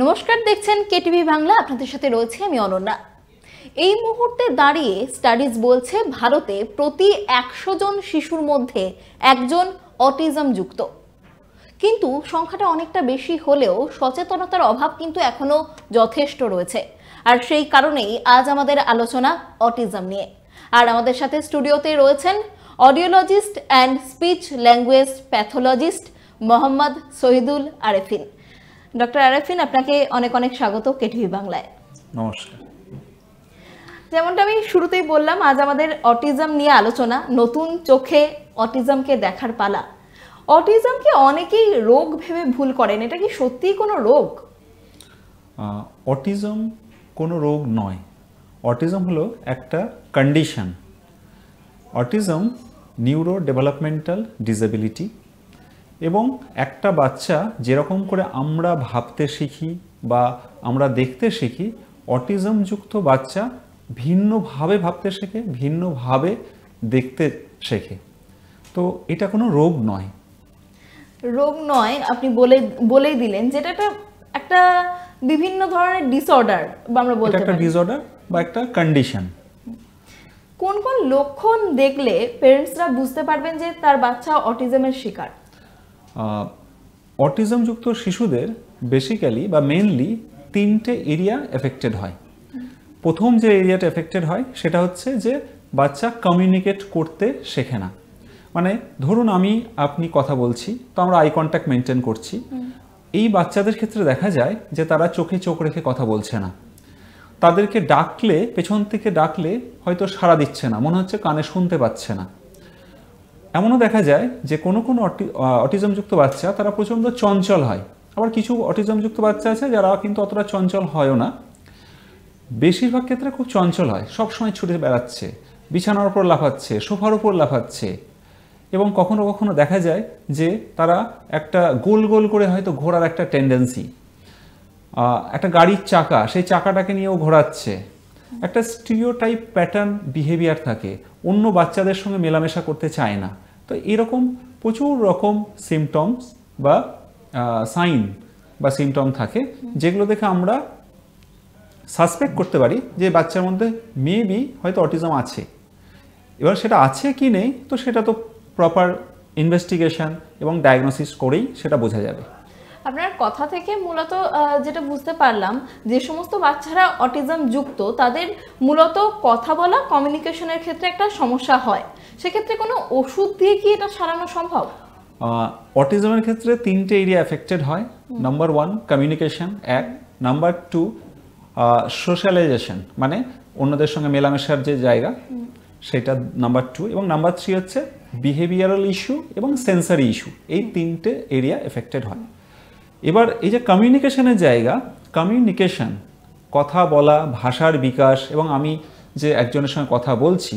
নমস্কার, দেখছেন কেটিভি বাংলা। আপনাদের সাথে রয়েছে আমি অনন্যা। এই মুহূর্তে দাঁড়িয়ে স্টাডিজ বলছে ভারতে প্রতি 100 জন শিশুর মধ্যে একজন অটিজম যুক্ত। কিন্তু সংখ্যাটা অনেকটা বেশি হলেও সচেতনতার অভাব কিন্তু এখনো যথেষ্ট রয়েছে। আর সেই কারণেই আজ আমাদের আলোচনা অটিজম নিয়ে। আর আমাদের সাথে স্টুডিওতে রয়েছেন audiologist and speech language pathologist Mohammad Shahidul Arefin. Doctor Arefin, আপনাকে অনেক অনেক স্বাগত কেটিভি বাংলায়। নমস্কার। যেমনটা আমি শুরুতেই বললাম, আজ আমাদের অটিজম নিয়ে আলোচনা। নতুন চোখে অটিজমকে দেখার পালা। অটিজমকে অনেকেই রোগ ভেবে ভুল করেন, এটা কি সত্যিই কোনো রোগ? অটিজম কোনো রোগ নয়। অটিজম হলো একটা condition. Autism neuro developmental disability, এবং একটা বাচ্চা যেরকম করে আমরা ভাবতে শিখি বা আমরা দেখতে শিখি, অটিজমযুক্ত বাচ্চা ভিন্নভাবে ভাবতে শেখে, ভিন্নভাবে দেখতে শেখে। তো এটা কোনো রোগ নয়। রোগ নয়, আপনি বলেই দিলেন, যেটা একটা বিভিন্ন ধরনের ডিসঅর্ডার বা আমরা বলতে পারি। একটা ডিসঅর্ডার বা একটা কন্ডিশন। কোন কোন লক্ষণ দেখলে প্যারেন্টসরা বুঝতে পারবেন যে তার বাচ্চা অটিজমের শিকার? অটিজমযুক্ত শিশুদের বেসিক্যালি বা মেনলি তিনটে এরিয়া এফেক্টেড হয়। প্রথম যে এরিয়াটা এফেক্টেড হয় সেটা হচ্ছে যে বাচ্চা কমিউনিকেট করতে শেখে না। মানে ধরুন আপনি কথা বলছি, তো আমরা আই কন্ট্যাক্ট মেনটেন করছি। এই বাচ্চাদের ক্ষেত্রে দেখা যায় যে তারা চোখে চোখ রেখে কথা বলছে না। তাদেরকে ডাকলে, পেছন থেকে ডাকলে হয়তো সাড়া দিচ্ছে না, মনে হচ্ছে কানে শুনতে পাচ্ছে না। এমনও দেখা যায় যে কোনো অটিজমযুক্ত বাচ্চা তারা প্রচণ্ড চঞ্চল হয়। আবার কিছু অটিজমযুক্ত বাচ্চা আছে যারা কিন্তু অতটা চঞ্চল হয়ও না। বেশিরভাগ ক্ষেত্রে খুব চঞ্চল হয়, সবসময় ছুটে বেড়াচ্ছে, বিছানার উপর লাফাচ্ছে, সোফার উপর লাফাচ্ছে, এবং কখনো কখনো দেখা যায় যে তারা একটা গোল গোল করে হয়তো ঘোরার একটা টেন্ডেন্সি, একটা গাড়ির চাকা, সেই চাকাটাকে নিয়েও ঘোরাচ্ছে। একটা স্টিরিওটাইপ প্যাটার্ন বিহেভিয়ার থাকে, অন্য বাচ্চাদের সঙ্গে মেলামেশা করতে চায় না। তো এরকম প্রচুর রকম সিমটমস বা সাইন বা সিমটম থাকে, যেগুলো দেখে আমরা সাসপেক্ট করতে পারি যে বাচ্চার মধ্যে মেবি হয়তো অটিজম আছে। এবার সেটা আছে কি নেই, তো সেটা তো প্রপার ইনভেস্টিগেশন এবং ডায়াগনোসিস করেই সেটা বোঝা যাবে। আপনার কথা থেকে মূলত যেটা বুঝতে পারলাম, যে সমস্ত বাচ্চারা অটিজম যুক্ত তাদের মূলত কথা বলা, কমিউনিকেশনের ক্ষেত্রে একটা সমস্যা হয়। সেক্ষেত্রে কোনো ওষুধ দিয়ে কি এটা সারানো সম্ভব? অটিজমের ক্ষেত্রে তিনটে এরিয়া এফেক্টেড হয়। নাম্বার 1 কমিউনিকেশন, নাম্বার 2 সোশ্যালাইজেশন, মানে অন্যদের সঙ্গে মেলামেশার যে জায়গা, সেটা নাম্বার 2, এবং নাম্বার 3 হচ্ছে বিহেভিয়ারাল ইস্যু এবং সেন্সারি ইস্যু। এই তিনটে এরিয়া এফেক্টেড হয়। এবার এই যে কমিউনিকেশনের জায়গা, কমিউনিকেশন, কথা বলা, ভাষার বিকাশ, এবং আমি যে একজনের সঙ্গে কথা বলছি,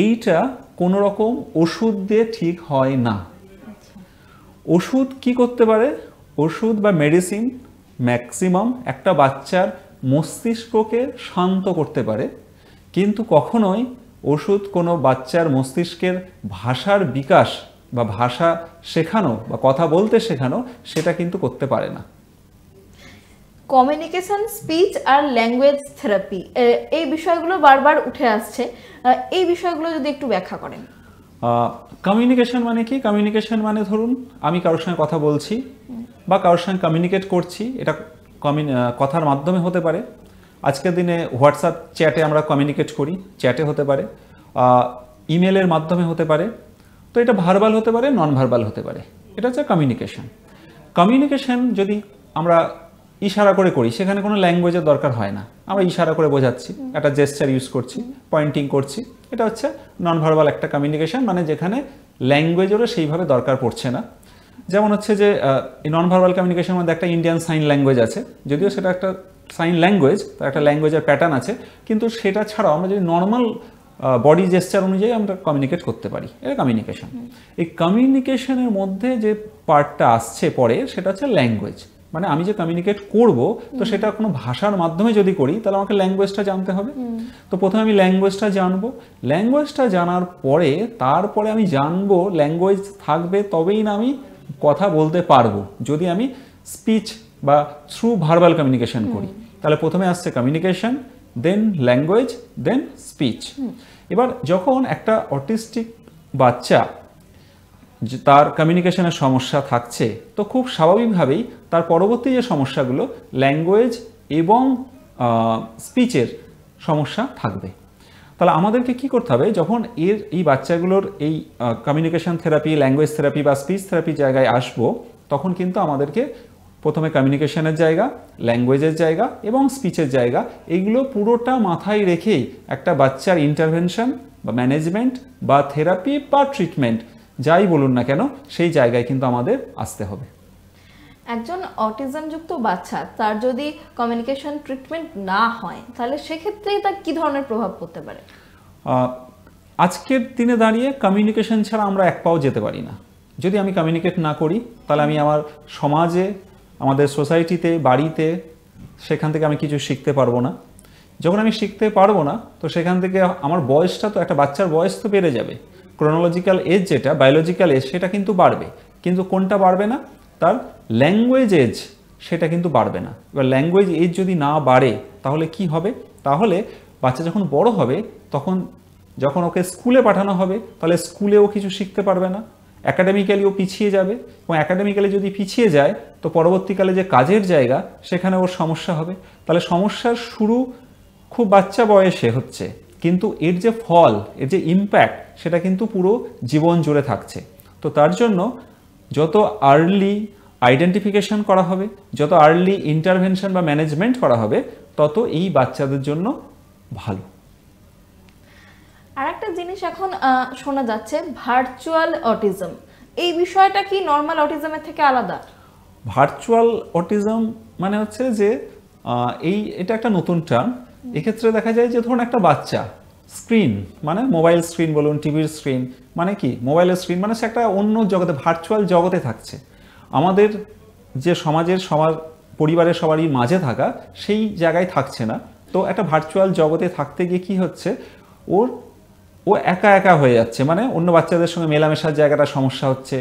এইটা কোনো রকম ওষুধ দিয়ে ঠিক হয় না। ওষুধ কি করতে পারে? ওষুধ বা মেডিসিন ম্যাক্সিমাম একটা বাচ্চার মস্তিষ্ককে শান্ত করতে পারে, কিন্তু কখনোই ওষুধ কোনো বাচ্চার মস্তিষ্কের ভাষার বিকাশ বা ভাষা শেখানো বা কথা বলতে শেখানো, সেটা কিন্তু করতে পারে না। কমিউনিকেশন, স্পিচ আর ল্যাঙ্গুয়েজ থেরাপি, এই বিষয়গুলো বারবার উঠে আসছে। এই বিষয়গুলো যদি একটু ব্যাখ্যা করেন। কমিউনিকেশন মানে কি? কমিউনিকেশন মানে ধরুন আমি কারোর সঙ্গে কথা বলছি বা কারোর সঙ্গে কমিউনিকেট করছি, এটা কথার মাধ্যমে হতে পারে। আজকের দিনে হোয়াটসঅ্যাপ চ্যাটে আমরা কমিউনিকেট করি, চ্যাটে হতে পারে, ইমেলের মাধ্যমে হতে পারে। তো এটা ভার্বাল হতে পারে, নন ভার্বাল হতে পারে। এটা হচ্ছে কমিউনিকেশন। কমিউনিকেশন যদি আমরা ইশারা করে করি, সেখানে কোনো ল্যাঙ্গুয়েজের দরকার হয় না। আমরা ইশারা করে বোঝাচ্ছি, একটা জেস্চার ইউজ করছি, পয়েন্টিং করছি, এটা হচ্ছে নন ভার্বাল একটা কমিউনিকেশন, মানে যেখানে ল্যাঙ্গুয়েজেরও সেইভাবে দরকার পড়ছে না। যেমন হচ্ছে যে নন ভার্বাল কমিউনিকেশনের মধ্যে একটা ইন্ডিয়ান সাইন ল্যাঙ্গুয়েজ আছে, যদিও সেটা একটা সাইন ল্যাঙ্গুয়েজ, তার একটা ল্যাঙ্গুয়েজের প্যাটার্ন আছে, কিন্তু সেটা ছাড়াও আমরা যদি নর্মাল বডি জেস্চার অনুযায়ী আমরা কমিউনিকেট করতে পারি, এটা কমিউনিকেশন। এই কমিউনিকেশনের মধ্যে যে পার্টটা আসছে পরে, সেটা হচ্ছে ল্যাঙ্গুয়েজ। মানে আমি যে কমিউনিকেট করব, তো সেটা কোনো ভাষার মাধ্যমে যদি করি, তাহলে আমাকে ল্যাঙ্গুয়েজটা জানতে হবে। তো প্রথমে আমি ল্যাঙ্গুয়েজটা জানবো, ল্যাঙ্গুয়েজটা জানার পরে তারপরে আমি জানবো ল্যাঙ্গুয়েজ থাকবে তবেই না আমি কথা বলতে পারবো। যদি আমি স্পিচ বা থ্রু ভার্বাল কমিউনিকেশন করি, তাহলে প্রথমে আসছে কমিউনিকেশন, দেন ল্যাঙ্গুয়েজ, দেন স্পিচ। এবার যখন একটা অটিস্টিক বাচ্চা তার কমিউনিকেশনের সমস্যা থাকছে, তো খুব স্বাভাবিকভাবেই তার পরবর্তী যে সমস্যাগুলো ল্যাঙ্গুয়েজ এবং স্পিচের সমস্যা থাকবে। তাহলে আমাদেরকে কি করতে হবে, যখন এই বাচ্চাগুলোর এই কমিউনিকেশন থেরাপি, ল্যাঙ্গুয়েজ থেরাপি বা স্পিচ থেরাপির জায়গায় আসবো, তখন কিন্তু আমাদেরকে প্রথমে কমিউনিকেশনের জায়গা, ল্যাঙ্গুয়েজের জায়গা এবং স্পিচের জায়গা, এইগুলো পুরোটা মাথায় রেখেই একটা বাচ্চার ইন্টারভেনশন বা ম্যানেজমেন্ট বা থেরাপি বা ট্রিটমেন্ট যাই বলুন না কেন, সেই জায়গায় কিন্তু আমাদের আসতে হবে। একজন অটিজমযুক্ত বাচ্চা তার যদি কমিউনিকেশন ট্রিটমেন্ট না হয়, তাহলে সেক্ষেত্রে তার কি ধরনের প্রভাব পড়তে পারে? আজকের দিনে দাঁড়িয়ে কমিউনিকেশন ছাড়া আমরা এক পাও যেতে পারি না। যদি আমি কমিউনিকেট না করি, তাহলে আমি আমার সমাজে, আমাদের সোসাইটিতে, বাড়িতে, সেখান থেকে আমি কিছু শিখতে পারবো না। যখন আমি শিখতে পারবো না, তো সেখান থেকে আমার বয়সটা, তো একটা বাচ্চার বয়স তো বেড়ে যাবে, ক্রোনোলজিক্যাল এজ যেটা, বায়োলজিক্যাল এজ সেটা কিন্তু বাড়বে, কিন্তু কোনটা বাড়বে না, তার ল্যাঙ্গুয়েজ এজ সেটা কিন্তু বাড়বে না। এবার ল্যাঙ্গুয়েজ এজ যদি না বাড়ে, তাহলে কি হবে, তাহলে বাচ্চা যখন বড় হবে, তখন যখন ওকে স্কুলে পাঠানো হবে, তাহলে স্কুলেও কিছু শিখতে পারবে না, অ্যাকাডেমিক্যালিও পিছিয়ে যাবে, এবং অ্যাকাডেমিক্যালি যদি পিছিয়ে যায়, তো পরবর্তীকালে যে কাজের জায়গা, সেখানে ওর সমস্যা হবে। তাহলে সমস্যার শুরু খুব বাচ্চা বয়সে হচ্ছে, কিন্তু এর যে ফল, এর যে ইম্প্যাক্ট, সেটা কিন্তু পুরো জীবন জুড়ে থাকছে। তো তার জন্য যত আর্লি আইডেন্টিফিকেশন করা হবে, যত আর্লি ইন্টারভেনশন বা ম্যানেজমেন্ট করা হবে, তত এই বাচ্চাদের জন্য ভালো। আর একটা জিনিস এখন শোনা যাচ্ছে ভার্চুয়াল অটিজম, এই বিষয়টা কি নর্মাল অটিজমের থেকে আলাদা? ভার্চুয়াল অটিজম মানে হচ্ছে যে এটা একটা নতুন টার্ম। এক্ষেত্রে দেখা যায় যে ধরুন একটা বাচ্চা স্ক্রিন, মানে মোবাইল স্ক্রিন বলুন, টিভির স্ক্রিন, মানে কি মোবাইলের স্ক্রিন, মানে সে একটা অন্য জগতে, ভার্চুয়াল জগতে থাকছে। আমাদের যে সবার পরিবারের সবারই মাঝে থাকা, সেই জায়গায় থাকছে না। তো একটা ভার্চুয়াল জগতে থাকতে গিয়ে কি হচ্ছে, ও একা একা হয়ে যাচ্ছে, মানে অন্য বাচ্চাদের সঙ্গে মেলামেশার জায়গাটা সমস্যা হচ্ছে।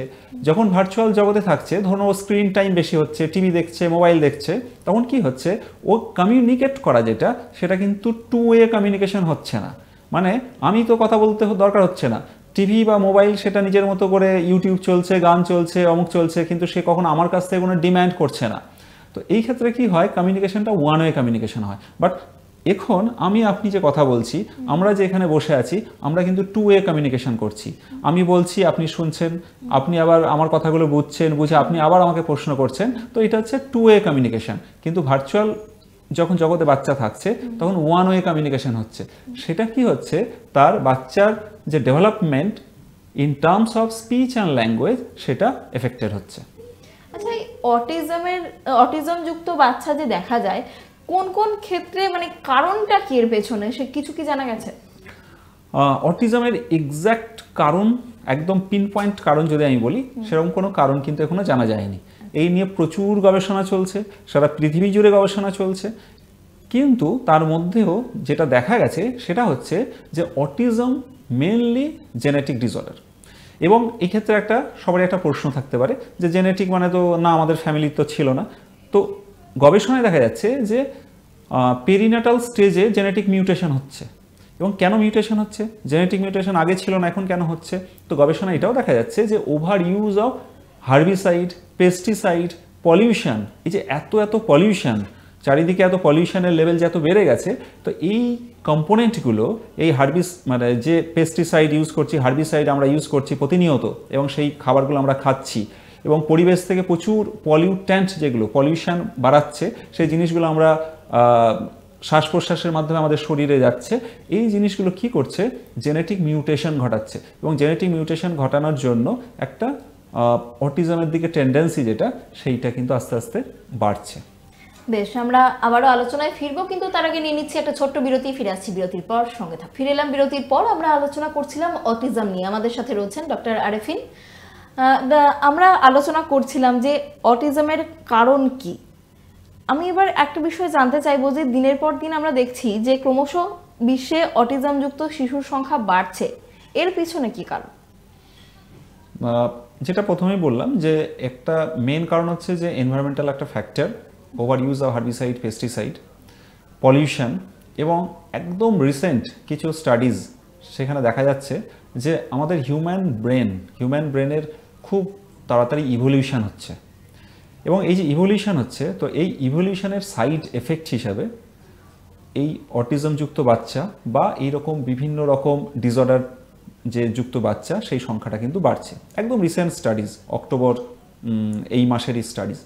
যখন ভার্চুয়াল জগতে থাকছে, ধরুন ও স্ক্রিন টাইম বেশি হচ্ছে, টিভি দেখছে, মোবাইল দেখছে, তখন কি হচ্ছে, ও কমিউনিকেট করা যেটা, সেটা কিন্তু টু ওয়ে কমিউনিকেশন হচ্ছে না। মানে আমি তো কথা বলতে দরকার হচ্ছে না, টিভি বা মোবাইল সেটা নিজের মতো করে ইউটিউব চলছে, গান চলছে, অমুক চলছে, কিন্তু সে কখনো আমার কাছ থেকে কোনো ডিম্যান্ড করছে না। তো এই ক্ষেত্রে কি হয়, কমিউনিকেশনটা ওয়ান ওয়ে কমিউনিকেশন হয়। বাট এখন আপনি যে কথা বলছি, আমরা যে এখানে বসে আছি, আমরা কিন্তু টু ওয়ে কমিউনিকেশন করছি। আমি বলছি, আপনি শুনছেন, আপনি আবার আমার কথাগুলো বুঝছেন, বুঝে আপনি আবার আমাকে প্রশ্ন করছেন। তো এটা হচ্ছে টু ওয়ে কমিউনিকেশন। কিন্তু ভার্চুয়াল যখন জগতে বাচ্চা থাকছে, তখন ওয়ান ওয়ে কমিউনিকেশন হচ্ছে। সেটা কি হচ্ছে, তার বাচ্চার যে development in terms of speech and language, সেটা এফেক্টেড হচ্ছে। আচ্ছা, এই অটিজমযুক্ত বাচ্চা যে দেখা যায়, কোন কোন ক্ষেত্রে, মানে কারণটা কি এর পেছনে, সে কিছু কি জানা গেছে? অটিজমের এক্স্যাক্ট কারণ, একদম পিন পয়েন্ট কারণ যদি আমি বলি, সেরকম কোনো কারণ কিন্তু এখনো জানা যায়নি। এই নিয়ে প্রচুর গবেষণা চলছে, সারা পৃথিবী জুড়ে গবেষণা চলছে। কিন্তু তার মধ্যেও যেটা দেখা গেছে, সেটা হচ্ছে যে অটিজম মেনলি জেনেটিক ডিসঅর্ডার। এবং এক্ষেত্রে সবারই একটা প্রশ্ন থাকতে পারে যে জেনেটিক মানে তো না, আমাদের ফ্যামিলির তো ছিল না। তো গবেষণায় দেখা যাচ্ছে যে পেরিনাটাল স্টেজে জেনেটিক মিউটেশন হচ্ছে। এবং কেন মিউটেশন হচ্ছে, জেনেটিক মিউটেশন আগে ছিল না, এখন কেন হচ্ছে? তো গবেষণা এটাও দেখা যাচ্ছে যে over use of herbicide, pesticide, pollution, এই যে এত পলিউশন, চারিদিকে এত পলিউশনের লেভেল যে এত বেড়ে গেছে, তো এই কম্পোনেন্টগুলো, এই মানে যে পেস্টিসাইড ইউজ করছি, হার্বিসাইড আমরা ইউজ করছি প্রতিনিয়ত, এবং সেই খাবারগুলো আমরা খাচ্ছি, এবং পরিবেশ থেকে প্রচুর পলিউট্যান্ট, যেগুলো পলিউশন বাড়াচ্ছে, সেই জিনিসগুলো আমরা শ্বাস প্রশ্বাসের মাধ্যমে আমাদের শরীরে যাচ্ছে। এই জিনিসগুলো কি করছে, জেনেটিক মিউটেশন ঘটাচ্ছে, এবং জেনেটিক মিউটেশন ঘটানোর জন্য একটা অটিজমের দিকে টেন্ডেন্সি যেটা, সেইটা কিন্তু আস্তে আস্তে বাড়ছে। বেশ, আমরা আবারও আলোচনায় ফিরবো, কিন্তু তার আগে নিয়ে নিচ্ছি একটা ছোট্ট বিরতি। ফিরে আসছি বিরতির পর, সঙ্গে থাক। ফিরে এলাম বিরতির পর। আমরা আলোচনা করছিলাম অটিজম নিয়ে। আমাদের সাথে রয়েছেন ডক্টর আরেফিন। আমরা আলোচনা করছিলাম যে অটিজমের কারণ কি। আমি এবার একটা বিষয় জানতে চাইবো যে দিনের পর দিন আমরা দেখছি যে ক্রমশ বিশ্বে অটিজমযুক্ত শিশুর সংখ্যা বাড়ছে, এর পিছনে কি কারণ? যেটা প্রথমেই বললাম যে একটা মেন কারণ হচ্ছে যে এনভায়রনমেন্টাল একটা factor, over use of herbicide, pesticide, pollution এবং একদম রিসেন্ট কিছু স্টাডিজ সেখানে দেখা যাচ্ছে যে আমাদের হিউম্যান ব্রেনের খুব তাড়াতাড়ি ইভলিউশন হচ্ছে, এবং এই যে ইভলিউশন হচ্ছে, তো এই ইভলিউশনের সাইড এফেক্ট হিসাবে এই অটিজমযুক্ত বাচ্চা বা এইরকম বিভিন্ন রকম ডিসঅর্ডার যে যুক্ত বাচ্চা সেই সংখ্যাটা কিন্তু বাড়ছে। একদম রিসেন্ট স্টাডিজ, অক্টোবর এই মাসেরই স্টাডিজ।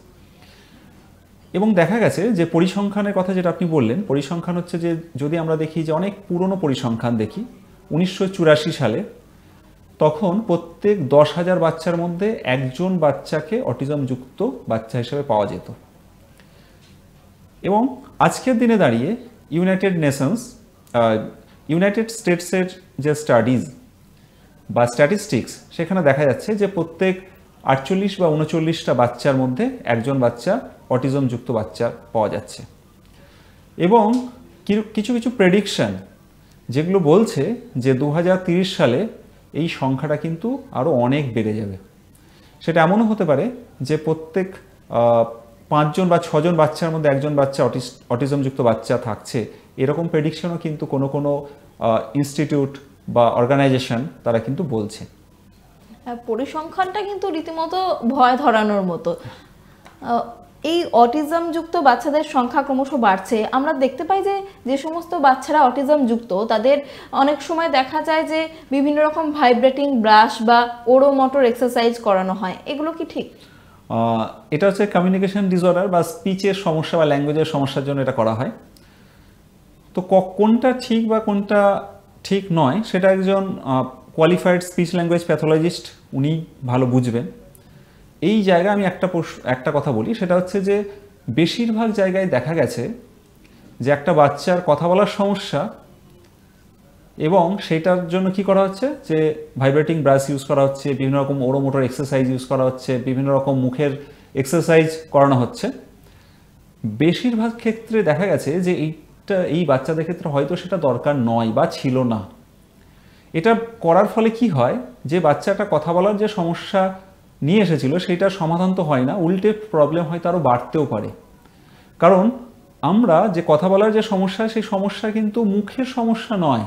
এবং দেখা গেছে যে পরিসংখ্যানের কথা যেটা আপনি বললেন, পরিসংখ্যান হচ্ছে যে যদি আমরা দেখি যে অনেক পুরনো পরিসংখ্যান দেখি 1984 সালে, তখন প্রত্যেক 10,000 বাচ্চার মধ্যে একজন বাচ্চাকে অটিজমযুক্ত বাচ্চা হিসেবে পাওয়া যেত। এবং আজকের দিনে দাঁড়িয়ে ইউনাইটেড স্টেটসের যে স্টাডিজ বা স্ট্যাটিস্টিক্স, সেখানে দেখা যাচ্ছে যে প্রত্যেক 48 বা 39টা বাচ্চার মধ্যে একজন বাচ্চা অটিজমযুক্ত বাচ্চা পাওয়া যাচ্ছে। এবং কিছু কিছু প্রেডিকশন যেগুলো বলছে যে 2030 সালে এই সংখ্যাটা কিন্তু আরও অনেক বেড়ে যাবে। সেটা এমনও হতে পারে যে প্রত্যেক 5 জন বা 6 জন বাচ্চার মধ্যে একজন বাচ্চা অটিজমযুক্ত বাচ্চা থাকছে, এরকম প্রেডিকশনও কিন্তু কোনো কোনো ইনস্টিটিউট বা অর্গানাইজেশন তারা কিন্তু বলছে। পরিসংখ্যানটা কিন্তু রীতিমতো ভয় ধরানোর মতো। এই অটিজমযুক্ত বাচ্চাদের সংখ্যা ক্রমশ বাড়ছে। আমরা দেখতে পাই যে যে সমস্ত বাচ্চারা অটিজমযুক্ত তাদের অনেক সময় দেখা যায় যে বিভিন্ন রকম ভাইব্রেটিং ব্রাশ বা ওরোমোটর এক্সারসাইজ করানো হয়, এগুলো কি ঠিক? এটা হচ্ছে কমিউনিকেশন ডিসঅর্ডার বা স্পিচের সমস্যা বা ল্যাঙ্গুয়েজের সমস্যার জন্য এটা করা হয়। তো কোনটা ঠিক বা কোনটা ঠিক নয় সেটা একজন কোয়ালিফাইড স্পিচ ল্যাঙ্গুয়েজ প্যাথোলজিস্ট উনি ভালো বুঝবেন। এই জায়গায় আমি একটা কথা বলি, সেটা হচ্ছে যে বেশিরভাগ জায়গায় দেখা গেছে যে একটা বাচ্চার কথা বলার সমস্যা, এবং সেটার জন্য কি করা হচ্ছে যে ভাইব্রেটিং ব্রাশ ইউজ করা হচ্ছে, বিভিন্ন রকম ওরোমোটর এক্সারসাইজ ইউজ করা হচ্ছে, বিভিন্ন রকম মুখের এক্সারসাইজ করানো হচ্ছে। বেশিরভাগ ক্ষেত্রে দেখা গেছে যে এই বাচ্চাদের ক্ষেত্রে হয়তো সেটা দরকার নয় বা ছিল না। এটা করার ফলে কি হয় যে বাচ্চাটা কথা বলার যে সমস্যা নিয়ে এসেছিল সেটার সমাধান তো হয় না, উল্টে প্রবলেম হয়তো আরও বাড়তেও পারে। কারণ আমরা যে কথা বলার যে সমস্যা, সেই সমস্যা কিন্তু মুখের সমস্যা নয়,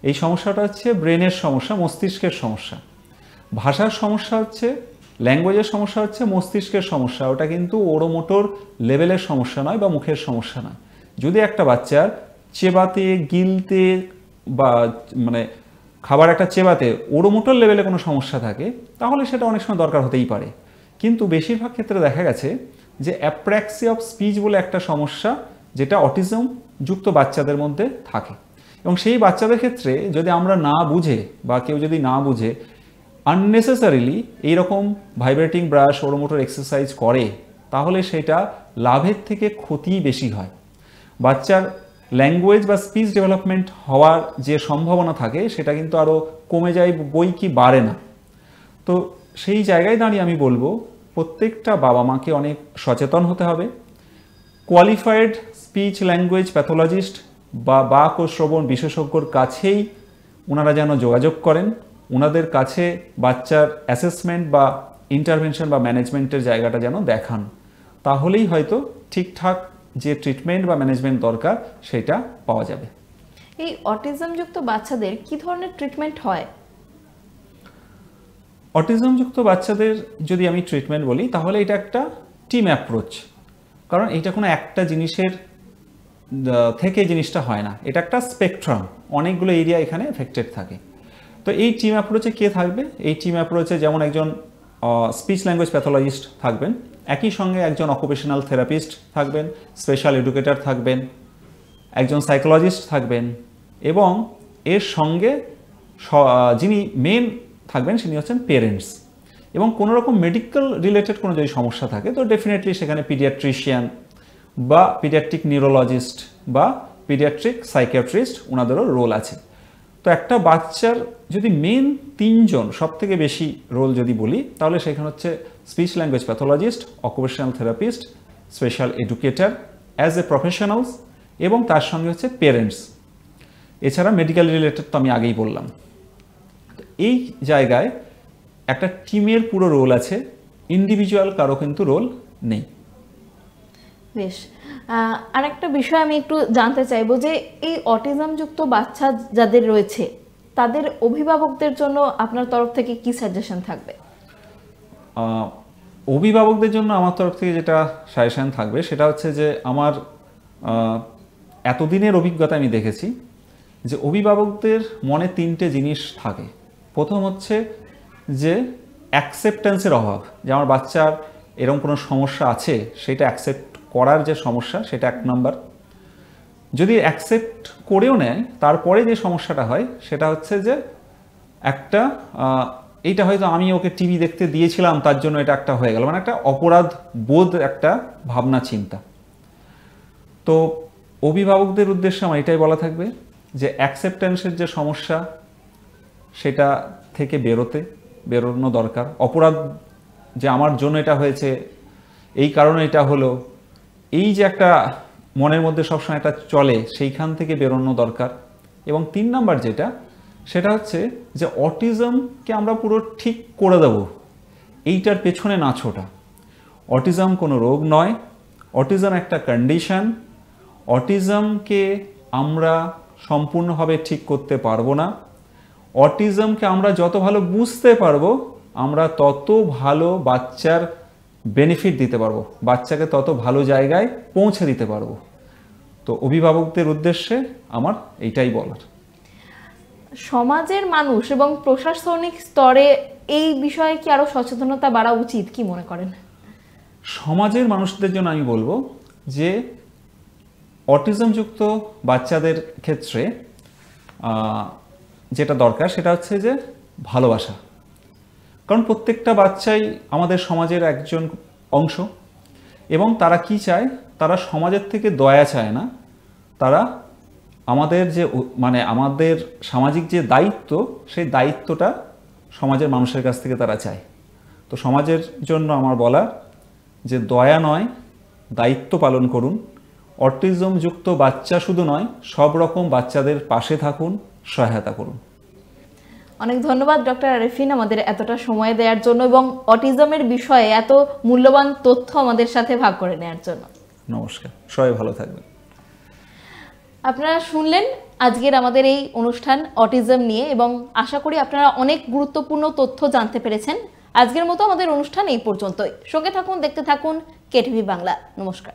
এই সমস্যাটা হচ্ছে ব্রেনের সমস্যা, মস্তিষ্কের সমস্যা। ভাষার সমস্যা হচ্ছে, ল্যাঙ্গুয়েজের সমস্যা হচ্ছে মস্তিষ্কের সমস্যা, ওটা কিন্তু ওরোমোটর লেভেলের সমস্যা নয় বা মুখের সমস্যা নয়। যদি একটা বাচ্চার চেবাতে, গিলতে বা মানে খাবার একটা চেবাতে ওরোমোটর লেভেলে কোনো সমস্যা থাকে, তাহলে সেটা অনেক সময় দরকার হতেই পারে। কিন্তু বেশিরভাগ ক্ষেত্রে দেখা গেছে যে অ্যাপ্র্যাক্সি অফ স্পিচ বলে একটা সমস্যা যেটা অটিজম যুক্ত বাচ্চাদের মধ্যে থাকে, এবং সেই বাচ্চাদের ক্ষেত্রে যদি আমরা না বুঝে বা কেউ যদি না বুঝে আননেসেসারিলি এইরকম ভাইব্রেটিং ব্রাশ, ওরোমোটর এক্সারসাইজ করে, তাহলে সেটা লাভের থেকে ক্ষতিই বেশি হয়। বাচ্চার ল্যাঙ্গুয়েজ বা স্পিচ ডেভেলপমেন্ট হওয়ার যে সম্ভাবনা থাকে সেটা কিন্তু আরও কমে যায়, বই কি বাড়ে না। তো সেই জায়গায় দাঁড়িয়ে আমি বলবো প্রত্যেকটা বাবা মাকে অনেক সচেতন হতে হবে। কোয়ালিফাইড স্পিচ ল্যাঙ্গুয়েজ প্যাথোলজিস্ট বা বাক ও শ্রবণ বিশেষজ্ঞর কাছেই ওনারা যেন যোগাযোগ করেন, ওনাদের কাছে বাচ্চার অ্যাসেসমেন্ট বা ইন্টারভেনশন বা ম্যানেজমেন্টের জায়গাটা যেন দেখান, তাহলেই হয়তো ঠিকঠাক যে ট্রিটমেন্ট বা ম্যানেজমেন্ট দরকার সেটা পাওয়া যাবে। এই অটিজমযুক্ত বাচ্চাদের কি ধরনের ট্রিটমেন্ট হয়? অটিজমযুক্ত বাচ্চাদের যদি আমি ট্রিটমেন্ট বলি তাহলে এটা একটা টিম অ্যাপ্রোচ, কারণ এটা কোনো একটা জিনিসের থেকে জিনিসটা হয় না, এটা একটা স্পেকট্রাম, অনেকগুলো এরিয়া এখানে এফেক্টেড থাকে। তো এই টিম অ্যাপ্রোচে কে থাকবে? এই টিম অ্যাপ্রোচে যেমন একজন স্পিচ ল্যাঙ্গুয়েজ প্যাথোলজিস্ট থাকবেন, একই সঙ্গে একজন অকুপেশনাল থেরাপিস্ট থাকবেন, স্পেশাল এডুকেটর থাকবেন, একজন সাইকোলজিস্ট থাকবেন, এবং এর সঙ্গে যিনি মেন থাকবেন তিনি হচ্ছেন পেরেন্টস। এবং কোনো রকম মেডিকেল রিলেটেড কোনো যদি সমস্যা থাকে তো ডেফিনেটলি সেখানে পিডিয়াট্রিশিয়ান বা পিডিয়াট্রিক নিউরোলজিস্ট বা পিডিয়াট্রিক সাইকিয়াট্রিস্ট ওনাদেরও রোল আছে। তো একটা বাচ্চার যদি মেন 3 জন সব থেকে বেশি রোল যদি বলি তাহলে সেখানে হচ্ছে speech language pathologist, occupational therapist, special educator as a professionals, এবং তার সঙ্গে হচ্ছে পেরেন্টস। এছাড়া মেডিকেল রিলেটেড তো আমি আগেই বললাম। এই জায়গায় একটা টিমের পুরো রোল আছে, ইন্ডিভিজুয়াল কারো কিন্তু রোল নেই। বেশ, আরেকটা বিষয় আমি একটু জানতে চাইবো যে এই অটিজমযুক্ত বাচ্চা যাদের রয়েছে তাদের অভিভাবকদের জন্য আপনার তরফ থেকে কি সাজেশন থাকবে? অভিভাবকদের জন্য আমার তরফ থেকে যেটা সাজেশন থাকবে সেটা হচ্ছে যে আমার এতদিনের অভিজ্ঞতা আমি দেখেছি যে অভিভাবকদের মনে তিনটে জিনিস থাকে। প্রথম হচ্ছে যে অ্যাকসেপ্টেন্সের অভাব, যে আমার বাচ্চার এরকম কোনো সমস্যা আছে সেটা অ্যাকসেপ্ট করার যে সমস্যা সেটা এক নাম্বার। যদি অ্যাকসেপ্ট করেও নেয় তারপরে যে সমস্যাটা হয় সেটা হচ্ছে যে একটা এইটা হয়তো আমি ওকে টিভি দেখতে দিয়েছিলাম তার জন্য এটা একটা হয়ে গেল, মানে একটা অপরাধ বোধ, একটা ভাবনা চিন্তা। তো অভিভাবকদের উদ্দেশ্যে আমার এটাই বলা থাকবে যে অ্যাকসেপ্টেন্সের যে সমস্যা সেটা থেকে বেরোনো দরকার। অপরাধ যে আমার জন্য এটা হয়েছে, এই কারণে এটা হলো, এই যে একটা মনের মধ্যে সবসময় একটা চলে, সেইখান থেকে বেরোনো দরকার। এবং 3 নাম্বার যেটা সেটা হচ্ছে যে অটিজমকে আমরা পুরো ঠিক করে দেব, এইটার পেছনে না ছোটা। অটিজম কোনো রোগ নয়, অটিজম একটা কন্ডিশন। অটিজমকে আমরা সম্পূর্ণভাবে ঠিক করতে পারবো না। অটিজমকে আমরা যত ভালো বুঝতে পারবো আমরা তত ভালো বাচ্চার বেনিফিট দিতে পারবো, বাচ্চাকে তত ভালো জায়গায় পৌঁছে দিতে পারবো। তো অভিভাবকদের উদ্দেশ্যে আমার এইটাই বলার। সমাজের মানুষ এবং প্রশাসনিক স্তরে এই বিষয়ে কি আরো সচেতনতা বাড়া উচিত, কি মনে করেন? সমাজের মানুষদের জন্য আমি বলবো যে অটিজমযুক্ত বাচ্চাদের ক্ষেত্রে যেটা দরকার সেটা হচ্ছে যে ভালোবাসা। কারণ প্রত্যেকটা বাচ্চাই আমাদের সমাজের একজন অংশ, এবং তারা কি চায়, তারা সমাজের থেকে দয়া চায় না, তারা আমাদের যে মানে আমাদের সামাজিক যে দায়িত্ব সেই দায়িত্বটা সমাজের মানুষের কাছ থেকে তারা চায়। তো সমাজের জন্য আমার বলা যে দয়া নয়, দায়িত্ব পালন করুন। অটিজমযুক্ত বাচ্চা শুধু নয়, সব রকম বাচ্চাদের পাশে থাকুন, সহায়তা করুন। অনেক ধন্যবাদ ডক্টর আরেফিন আমাদের এতটা সময় দেওয়ার জন্য এবং অটিজমের বিষয়ে এত মূল্যবান তথ্য আমাদের সাথে ভাগ করে নেওয়ার জন্য। নমস্কার, সবাই ভালো থাকবেন। আপনারা শুনলেন আজকের আমাদের এই অনুষ্ঠান অটিজম নিয়ে, এবং আশা করি আপনারা অনেক গুরুত্বপূর্ণ তথ্য জানতে পেরেছেন। আজকের মতো আমাদের অনুষ্ঠান এই পর্যন্তই। সঙ্গে থাকুন, দেখতে থাকুন কেটিভি বাংলা। নমস্কার।